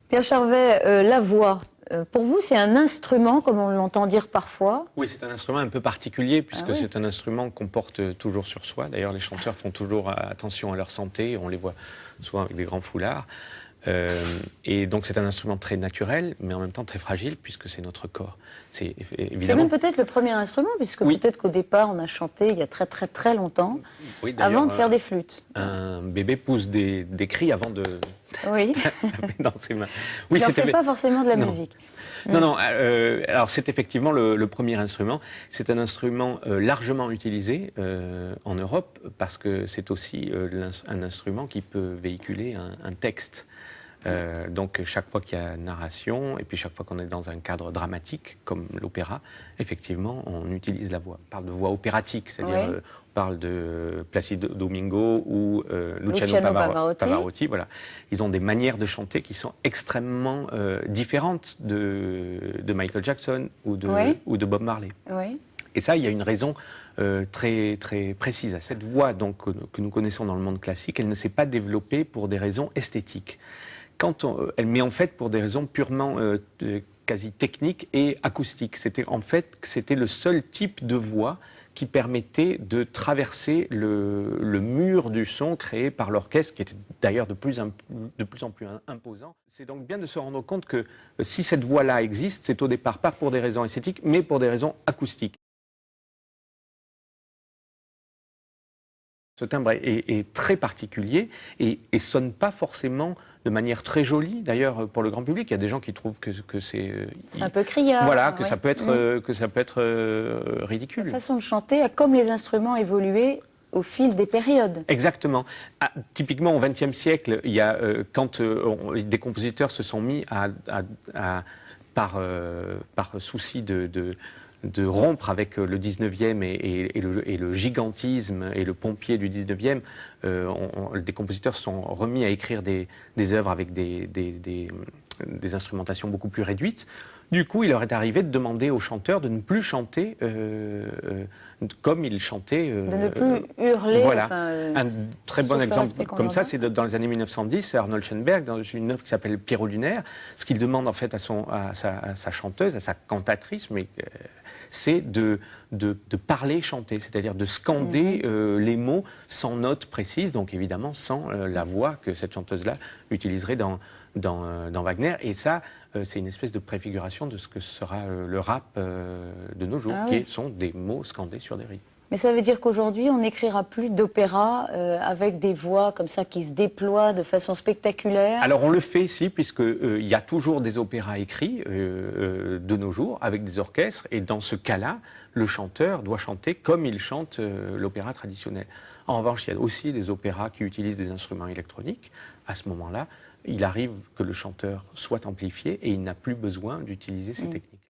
Pierre Charvet, la voix, pour vous, c'est un instrument, comme on l'entend dire parfois? Oui, c'est un instrument un peu particulier, puisque c'est un instrument qu'on porte toujours sur soi. D'ailleurs, les chanteurs font toujours attention à leur santé, on les voit souvent avec des grands foulards. Et donc c'est un instrument très naturel, mais en même temps très fragile, puisque c'est notre corps. C'est même peut-être le premier instrument, puisque peut-être qu'au départ on a chanté il y a très très très longtemps, avant de faire des flûtes. Un bébé pousse des cris avant de taper dans ses mains. Oui, il n'en fait pas forcément de la musique. Non, alors c'est effectivement le premier instrument. C'est un instrument largement utilisé en Europe, parce que c'est aussi un instrument qui peut véhiculer un texte. Donc chaque fois qu'il y a narration, et puis chaque fois qu'on est dans un cadre dramatique, comme l'opéra, effectivement, on utilise la voix. On parle de voix opératique, c'est-à-dire on parle de Placido Domingo ou Luciano Pavarotti. Voilà. Ils ont des manières de chanter qui sont extrêmement différentes de Michael Jackson ou de Bob Marley. Et ça, il y a une raison très, très précise à cette voix donc, que nous connaissons dans le monde classique. Elle ne s'est pas développée pour des raisons esthétiques. Mais en fait pour des raisons purement quasi techniques et acoustiques. C'était le seul type de voix qui permettait de traverser le mur du son créé par l'orchestre, qui était d'ailleurs de plus en plus imposant. C'est donc bien de se rendre compte que si cette voix-là existe, c'est au départ pas pour des raisons esthétiques, mais pour des raisons acoustiques. Ce timbre est très particulier et sonne pas forcément de manière très jolie. D'ailleurs, pour le grand public, il y a des gens qui trouvent que c'est un peu criard. Voilà, que ça peut être ridicule. La façon de chanter a, comme les instruments, évolué au fil des périodes. Exactement. Typiquement, au XXe siècle, il y a quand des compositeurs se sont mis par souci de rompre avec le 19e et le gigantisme et le pompier du 19e, des compositeurs sont remis à écrire des œuvres avec des instrumentations beaucoup plus réduites. Du coup, il leur est arrivé de demander aux chanteurs de ne plus chanter comme ils chantaient. De ne plus hurler. Voilà. Un très bon exemple comme ça, c'est dans les années 1910, c'est Arnold Schoenberg, dans une œuvre qui s'appelle Pierrot lunaire. Ce qu'il demande en fait à sa chanteuse, à sa cantatrice, mais c'est de parler, chanter, c'est-à-dire de scander les mots sans notes précises, donc évidemment sans la voix que cette chanteuse-là utiliserait dans Wagner. Et ça, c'est une espèce de préfiguration de ce que sera le rap de nos jours, qui sont des mots scandés sur des rythmes. Mais ça veut dire qu'aujourd'hui, on n'écrira plus d'opéra avec des voix comme ça qui se déploient de façon spectaculaire? Alors on le fait, si, puisqu'il y a toujours des opéras écrits de nos jours avec des orchestres, et dans ce cas-là, le chanteur doit chanter comme il chante l'opéra traditionnel. En revanche, il y a aussi des opéras qui utilisent des instruments électroniques. À ce moment-là, il arrive que le chanteur soit amplifié et il n'a plus besoin d'utiliser ces techniques.